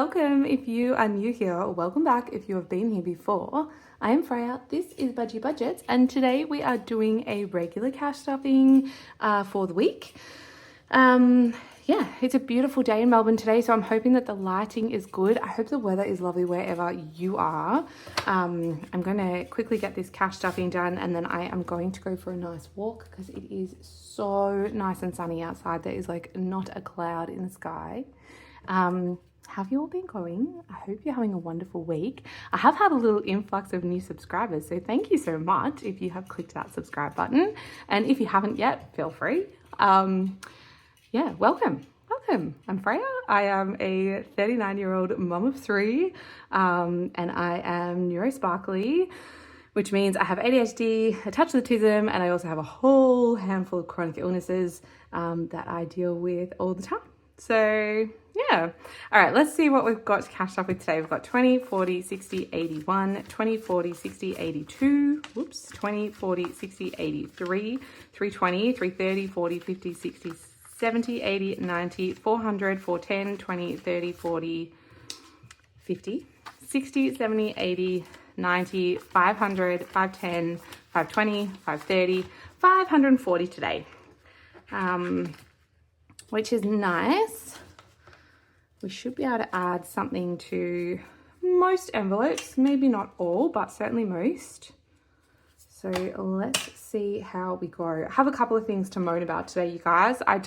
Welcome if you are new here, welcome back if you have been here before. I am Freya, this is Budgie Budgets, and today we are doing a regular cash stuffing for the week. Yeah, it's a beautiful day in Melbourne today, so I'm hoping that the lighting is good. I hope the weather is lovely wherever you are. I'm going to quickly get this cash stuffing done, and then I am going to go for a nice walk because it is so nice and sunny outside. There is like not a cloud in the sky. How have you all been going? I hope you're having a wonderful week. I have had a little influx of new subscribers, so thank you so much if you have clicked that subscribe button. And if you haven't yet, feel free. Yeah, welcome. I'm Freya. I am a 39-year-old mum of three, and I am neurosparkly, which means I have ADHD, a touch of autism, and I also have a whole handful of chronic illnesses that I deal with all the time. So yeah. All right, let's see what we've got to cash up with today. We've got 20, 40, 60, 81, 20, 40, 60, 82, whoops, 20, 40, 60, 83, 320, 330, 40, 50, 60, 70, 80, 90, 400, 410, 20, 30, 40, 50, 60, 70, 80, 90, 500, 510, 520, 530, 540 today, which is nice. We should be able to add something to most envelopes, maybe not all, but certainly most. So let's see how we go. I have a couple of things to moan about today, you guys. I'm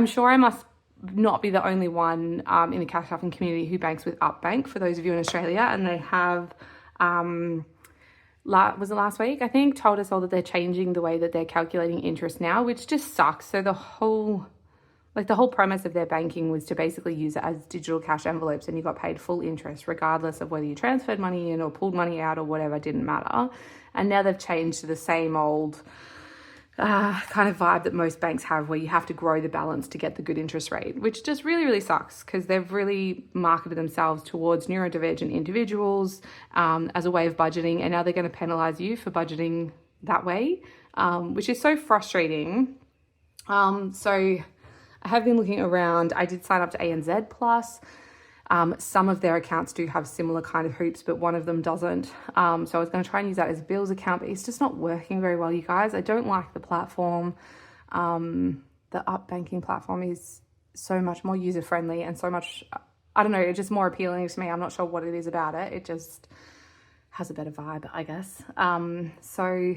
sure I must not be the only one in the cash stuffing community who banks with Upbank, for those of you in Australia, and they have, was it last week, I think, told us all that they're changing the way that they're calculating interest now, which just sucks. So the whole premise of their banking was to basically use it as digital cash envelopes, and you got paid full interest regardless of whether you transferred money in or pulled money out or whatever, didn't matter. And now they've changed to the same old kind of vibe that most banks have, where you have to grow the balance to get the good interest rate, which just really, really sucks, because they've really marketed themselves towards neurodivergent individuals as a way of budgeting, and now they're going to penalize you for budgeting that way, which is so frustrating. So I have been looking around. I did sign up to ANZ Plus. Some of their accounts do have similar kind of hoops, but one of them doesn't. So I was going to try and use that as a bills account, but it's just not working very well, you guys. I don't like the platform. The Up banking platform is so much more user-friendly and so much, I don't know, it's just more appealing to me. I'm not sure what it is about it. It just has a better vibe, I guess. So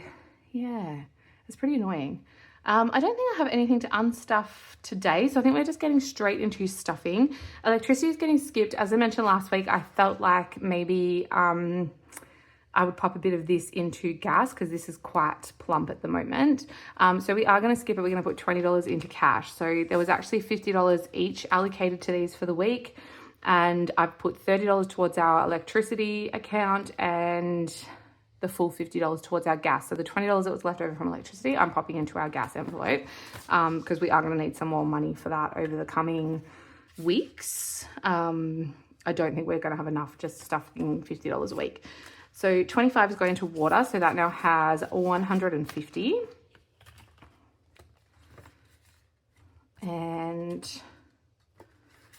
yeah, it's pretty annoying. I don't think I have anything to unstuff today, so I think we're just getting straight into stuffing. Electricity is getting skipped. As I mentioned last week, I felt like maybe I would pop a bit of this into gas because this is quite plump at the moment. So we are going to skip it. We're going to put $20 into cash. So there was actually $50 each allocated to these for the week, and I've put $30 towards our electricity account and the full $50 towards our gas. So the $20 that was left over from electricity, I'm popping into our gas envelope because we are going to need some more money for that over the coming weeks. I don't think we're going to have enough just stuffing $50 a week. So 25 is going to water. So that now has 150. And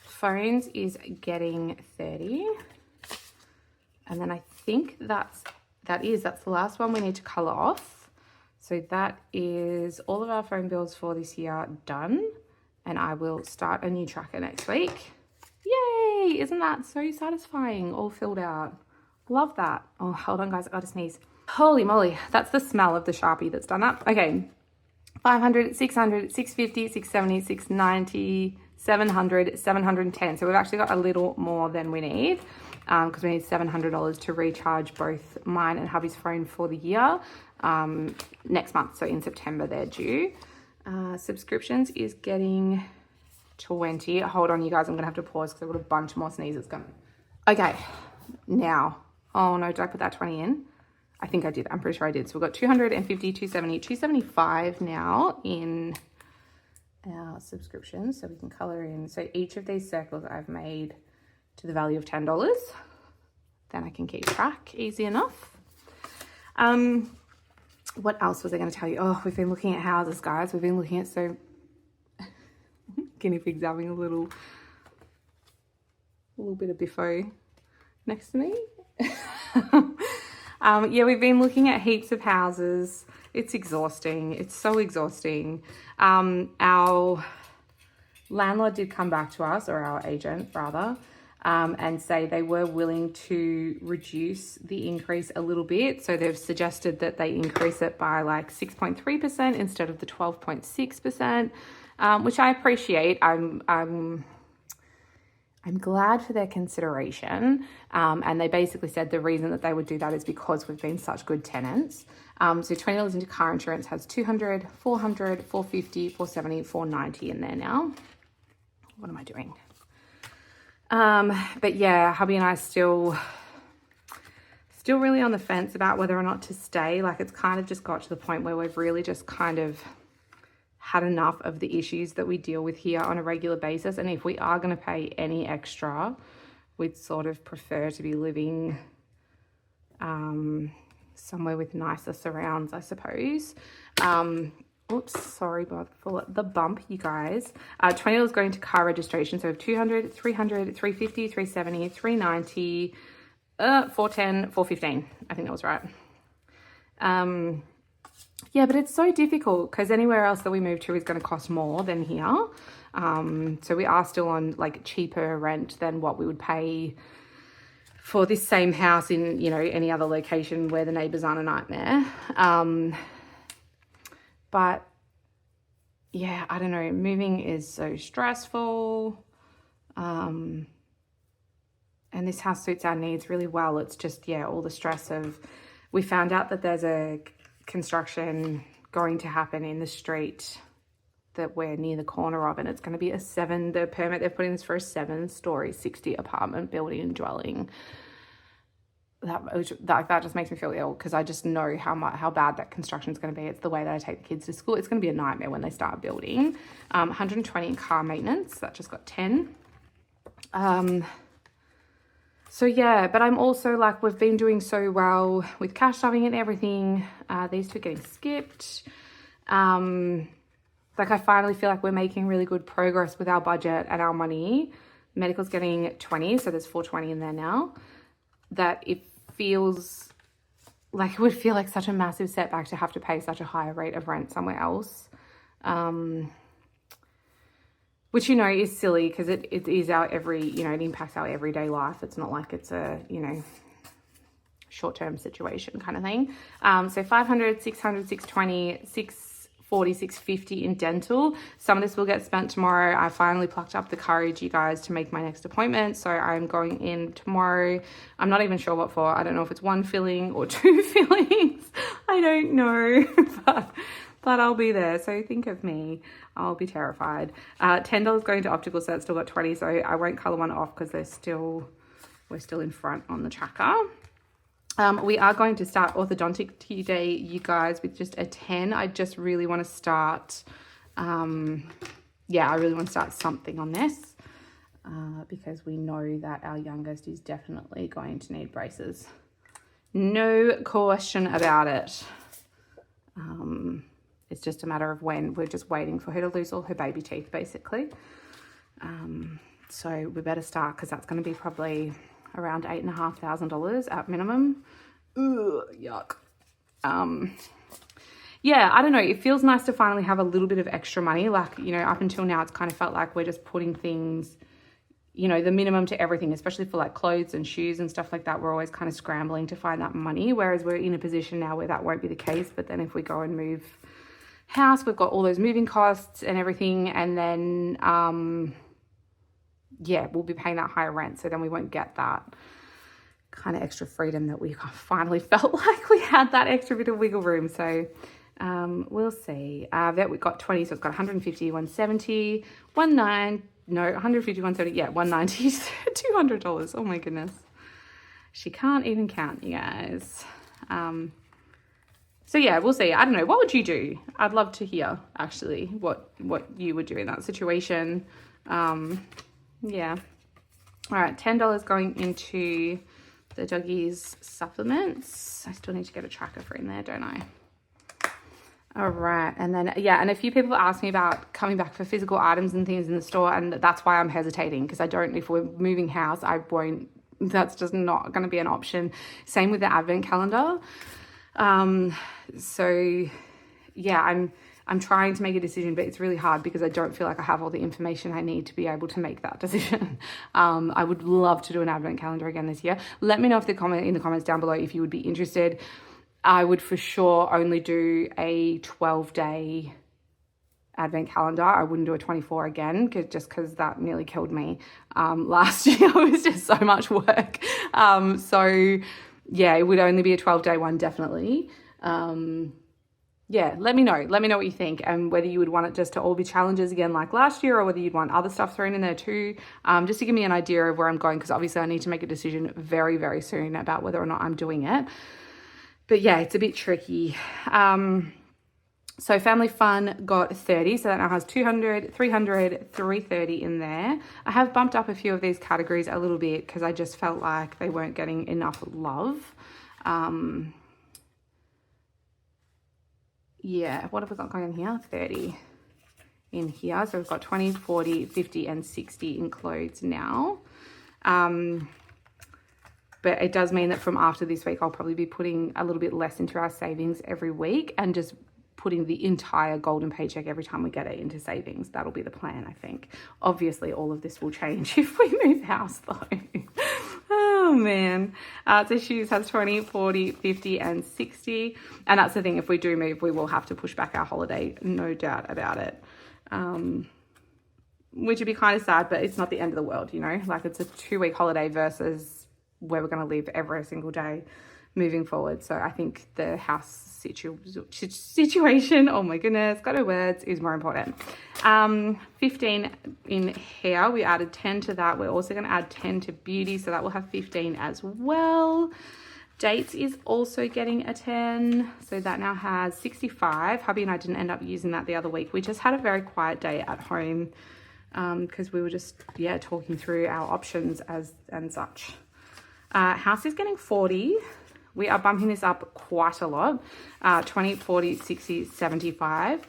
phones is getting 30. And then I think that's the last one we need to color off. So that is all of our phone bills for this year done, and I will start a new tracker next week. Yay! Isn't that so satisfying? All filled out. Love that. Oh, hold on guys, I gotta sneeze. Holy moly, that's the smell of the Sharpie that's done that. Okay, 500, 600, 650, 670, 690, 700, 710. So we've actually got a little more than we need, because we need $700 to recharge both mine and hubby's phone for the year next month. So in September they're due. Subscriptions is getting 20. Hold on, you guys, I'm gonna have to pause because I've got a bunch more sneezes coming. Okay, now, oh no, did I put that 20 in? I think I did, I'm pretty sure I did. So we've got 250, 270, 275 now in our subscriptions. So we can color in. So each of these circles I've made to the value of $10. Then I can keep track easy enough. What else was I going to tell you? Oh, we've been looking at houses, guys. We've been looking at guinea pigs having a little A little bit of biffo next to me. Yeah, we've been looking at heaps of houses. It's exhausting. It's so exhausting. Our landlord did come back to us, or our agent rather, and say they were willing to reduce the increase a little bit. So they've suggested that they increase it by like 6.3% instead of the 12.6%, which I appreciate. I'm glad for their consideration. And they basically said the reason that they would do that is because we've been such good tenants. So $20 into car insurance has $200, $400, $450, $470, $490 in there now. What am I doing? But yeah, hubby and I still really on the fence about whether or not to stay. Like, it's kind of just got to the point where we've really just kind of had enough of the issues that we deal with here on a regular basis. And if we are going to pay any extra, we'd sort of prefer to be living somewhere with nicer surrounds, I suppose. Oops, sorry for the bump, you guys. $20 is going to car registration. So we have $200, $300, $350, $370, $390, $410, $415. I think that was right. Yeah, but it's so difficult because anywhere else that we move to is going to cost more than here. So we are still on like cheaper rent than what we would pay for this same house in, you know, any other location where the neighbours aren't a nightmare. But yeah, I don't know, moving is so stressful. And this house suits our needs really well. It's just, yeah, all the stress of, we found out that there's a construction going to happen in the street that we're near the corner of, and it's going to be the permit they're putting this for a 7-story 60 apartment building and dwelling. That just makes me feel ill because I just know how bad that construction is going to be. It's the way that I take the kids to school. It's going to be a nightmare when they start building. 120 in car maintenance. That just got 10. So yeah, but I'm also like, we've been doing so well with cash stuffing and everything. These two are getting skipped. Like, I finally feel like we're making really good progress with our budget and our money. Medical's getting 20, so there's 420 in there now. That it feels like, it would feel like such a massive setback to have to pay such a higher rate of rent somewhere else. Which, you know, is silly because it is our it impacts our everyday life. It's not like it's a, you know, short-term situation kind of thing. So 500, 600, 620, 640, 650 in dental. Some of this will get spent tomorrow. I finally plucked up the courage, you guys, to make my next appointment. So I'm going in tomorrow. I'm not even sure what for. I don't know if it's 1 filling or 2 fillings. I don't know, but I'll be there. So think of me. I'll be terrified. $10 going to optical, so that's still got 20. So I won't color one off because we're still in front on the tracker. We are going to start orthodontic today, you guys, with just a 10. I just really want to start, I really want to start something on this because we know that our youngest is definitely going to need braces. No question about it. It's just a matter of when. We're just waiting for her to lose all her baby teeth, basically. So we better start because that's going to be probably around $8,500 at minimum. Ugh, yuck. Yeah, I don't know. It feels nice to finally have a little bit of extra money. Like, you know, up until now, it's kind of felt like we're just putting things, you know, the minimum to everything, especially for like clothes and shoes and stuff like that. We're always kind of scrambling to find that money, whereas we're in a position now where that won't be the case. But then if we go and move house, we've got all those moving costs and everything, and then we'll be paying that higher rent, so then we won't get that kind of extra freedom that we finally felt like we had, that extra bit of wiggle room. So we'll see. That we got 20, so it's got 150, 170, 150, 170, 190, $200. Oh my goodness, she can't even count, you guys. So yeah, we'll see. I don't know. What would you do? I'd love to hear actually what you would do in that situation. Yeah. All right. $10 going into the doggies supplements. I still need to get a tracker for in there, don't I? All right. And then, yeah, and a few people asked me about coming back for physical items and things in the store. And that's why I'm hesitating, because if we're moving house, that's just not going to be an option. Same with the advent calendar. So yeah, I'm trying to make a decision, but it's really hard because I don't feel like I have all the information I need to be able to make that decision. I would love to do an advent calendar again this year. Let me know in the comments down below if you would be interested. I would for sure only do a 12-day advent calendar. I wouldn't do a 24 again, because that nearly killed me. Last year it was just so much work. So yeah, it would only be a 12-day one, definitely. Yeah, let me know what you think, and whether you would want it just to all be challenges again like last year, or whether you'd want other stuff thrown in there too, just to give me an idea of where I'm going, because obviously I need to make a decision very, very soon about whether or not I'm doing it. But yeah, it's a bit tricky. So Family Fun got 30, so that now has 200, 300, 330 in there. I have bumped up a few of these categories a little bit because I just felt like they weren't getting enough love. Yeah, what have we got going on here? 30 in here. So we've got 20, 40, 50, and 60 in clothes now. But it does mean that from after this week, I'll probably be putting a little bit less into our savings every week and just putting the entire golden paycheck every time we get it into savings. That'll be the plan, I think. Obviously, all of this will change if we move house though. Oh man. So shoes has 20, 40, 50, and 60. And that's the thing, if we do move, we will have to push back our holiday, no doubt about it. Which would be kind of sad, but it's not the end of the world, you know? Like, it's a 2-week holiday versus where we're going to live every single day moving forward. So I think the house situation, oh my goodness, got no words, is more important. 15 in hair, we added 10 to that. We're also going to add 10 to beauty, so that will have 15 as well. Dates is also getting a 10, so that now has 65. Hubby and I didn't end up using that the other week. We just had a very quiet day at home because we were just, yeah, talking through our options and such. House is getting 40. We are bumping this up quite a lot, 20, 40, 60, 75,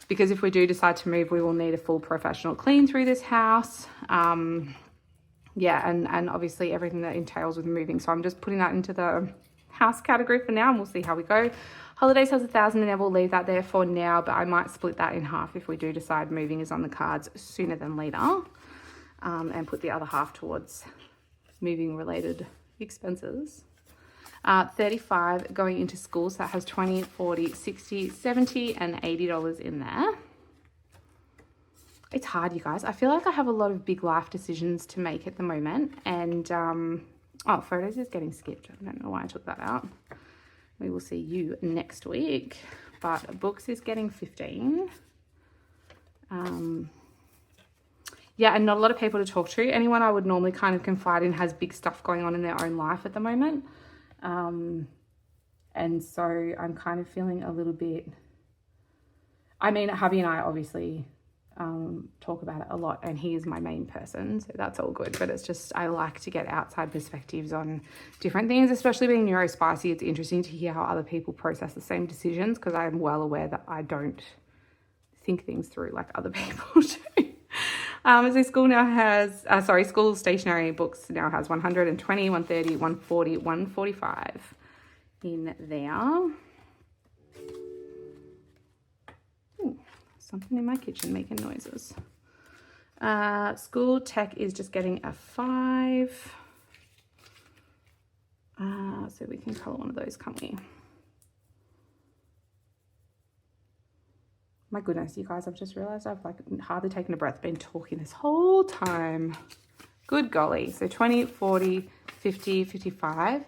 because if we do decide to move, we will need a full professional clean through this house. Yeah, and obviously everything that entails with moving. So I'm just putting that into the house category for now, and we'll see how we go. Holidays has 1,000 in there. We'll leave that there for now, but I might split that in half if we do decide moving is on the cards sooner than later, and put the other half towards moving related expenses. 35 going into school, so that has 20, 40, 60, 70, and $80 in there. It's hard, you guys. I feel like I have a lot of big life decisions to make at the moment, and oh, photos is getting skipped. I don't know why I took that out. We will see you next week. But books is getting 15. Yeah, and not a lot of people to talk to. Anyone I would normally kind of confide in has big stuff going on in their own life at the moment. And so I'm kind of feeling a little bit, I mean, hubby and I obviously talk about it a lot, and he is my main person, so that's all good. But it's just, I like to get outside perspectives on different things, especially being neurospicy. It's interesting to hear how other people process the same decisions, because I am well aware that I don't think things through like other people do. So school now has, school stationery books now has 120, 130, 140, 145 in there. Ooh, something in my kitchen making noises. School tech is just getting a 5. So we can color one of those, can't we? My goodness, you guys, I've just realized I've like hardly taken a breath, been talking this whole time. Good golly. So 20, 40, 50, 55.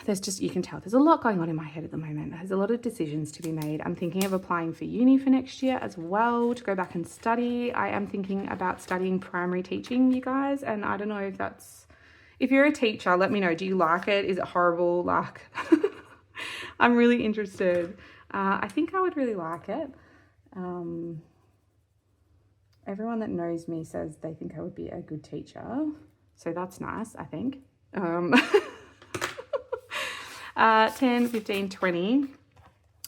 There's just, you can tell there's a lot going on in my head at the moment. There's a lot of decisions to be made. I'm thinking of applying for uni for next year as well, to go back and study. I am thinking about studying primary teaching, you guys. And I don't know if that's, if you're a teacher, let me know. Do you like it? Is it horrible? Like, I'm really interested. I think I would really like it. Everyone that knows me says they think I would be a good teacher. So that's nice, I think. 10, 15, 20.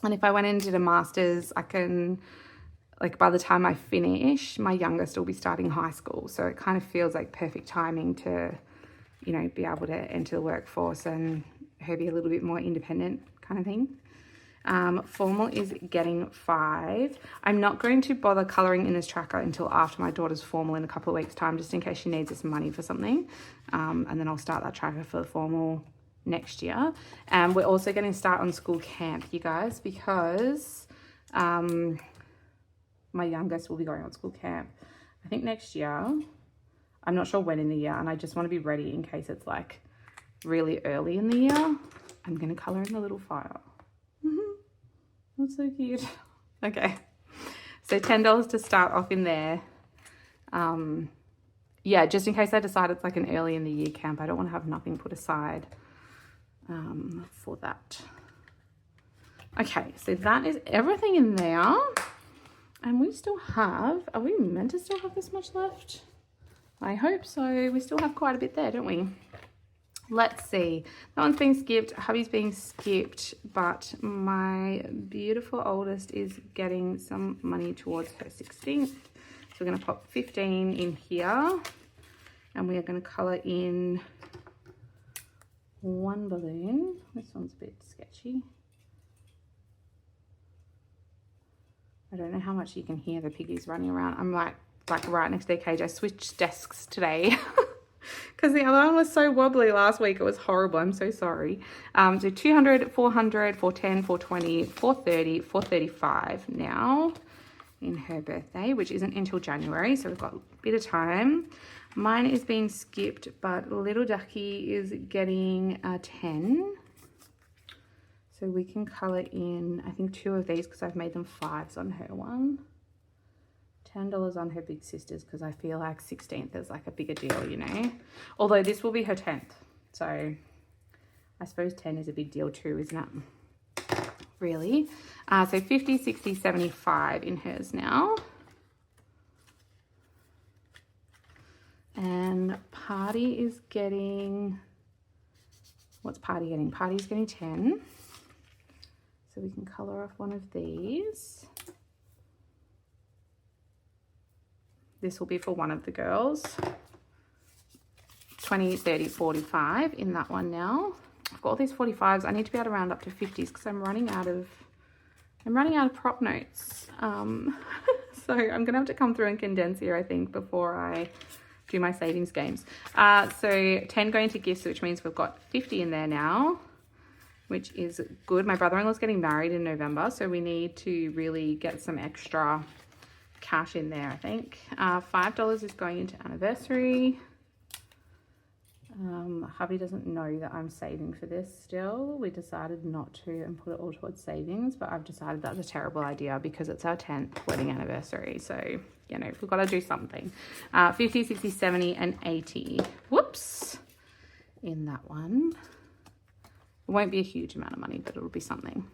And if I went and did a master's, I can, like by the time I finish, my youngest will be starting high school. So it kind of feels like perfect timing to, you know, be able to enter the workforce and her be a little bit more independent kind of thing. Formal is getting 5. I'm not going to bother colouring in this tracker until after my daughter's formal in a couple of weeks' time, just in case she needs some money for something. And then I'll start that tracker for the formal next year. And we're also getting to start on school camp, you guys, because my youngest will be going on school camp, I think next year. I'm not sure when in the year, and I just want to be ready in case it's like really early in the year. I'm going to colour in the little fire. That's so cute. Okay, so $10 to start off in there. Yeah, just in case I decide it's like an early in the year camp, I don't want to have nothing put aside for that. Okay, so that is everything in there. And we still have, are we meant to still have this much left? I hope so. We still have quite a bit there, don't we? Let's see. That one's being skipped. Hubby's being skipped, but my beautiful oldest is getting some money towards her 16th. So we're going to pop 15 in here, and we are going to colour in one balloon. This one's a bit sketchy. I don't know how much you can hear the piggies running around. I'm like right next to their cage. I switched desks today because the other one was so wobbly last week. It was horrible. I'm so sorry. So 200, 400, 410, 420, 430, 435 now in her birthday, which isn't until January. So we've got a bit of time. Mine is being skipped, but little ducky is getting a 10. So we can colour in, I think 2 of these because I've made them 5s on her one. $10 on her big sister's because I feel like 16th is like a bigger deal, you know. Although this will be her 10th. So I suppose 10 is a big deal too, isn't it? Really? So 50, 60, 75 in hers now. And Party is getting, what's Party getting? Party's getting 10. So we can colour off one of these. This will be for one of the girls. 20, 30, 45 in that one now. I've got all these 45s. I need to be able to round up to 50s because I'm running out of prop notes. So I'm gonna have to come through and condense here, I think, before I do my savings games. So 10 going to gifts, which means we've got 50 in there now, which is good. My brother-in-law's getting married in November, so we need to really get some extra cash in there, I think. $5 is going into anniversary. Hubby doesn't know that I'm saving for this still. We decided not to and put it all towards savings, but I've decided that's a terrible idea because it's our 10th wedding anniversary. So, you know, we've got to do something. 50, 60, 70, and 80. Whoops. In that one. It won't be a huge amount of money, but it'll be something.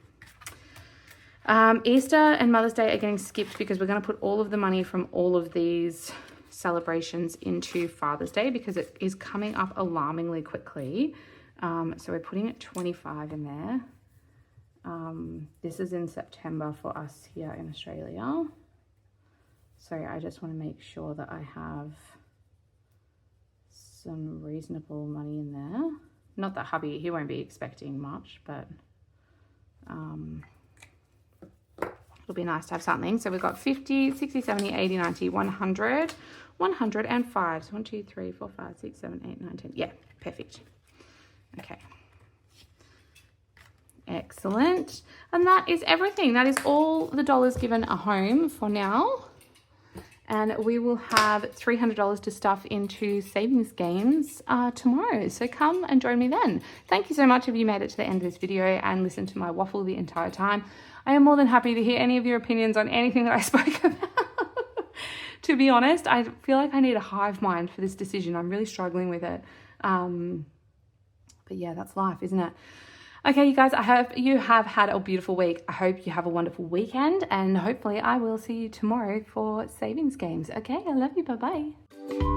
Easter and Mother's Day are getting skipped because we're going to put all of the money from all of these celebrations into Father's Day because it is coming up alarmingly quickly. So we're putting 25 in there. This is in September for us here in Australia. So I just want to make sure that I have some reasonable money in there. Not that hubby, he won't be expecting much, but it'll be nice to have something. So we've got 50, 60, 70, 80, 90, 100, 105. So 1, 2, 3, 4, 5, 6, 7, 8, 9, 10. Yeah, perfect. Okay. Excellent. And that is everything. That is all the dollars given a home for now. And we will have $300 to stuff into savings games tomorrow. So come and join me then. Thank you so much if you made it to the end of this video and listened to my waffle the entire time. I am more than happy to hear any of your opinions on anything that I spoke about. To be honest, I feel like I need a hive mind for this decision. I'm really struggling with it. But yeah, that's life, isn't it? Okay, you guys, I hope you have had a beautiful week. I hope you have a wonderful weekend, and hopefully I will see you tomorrow for savings games. Okay, I love you. Bye-bye.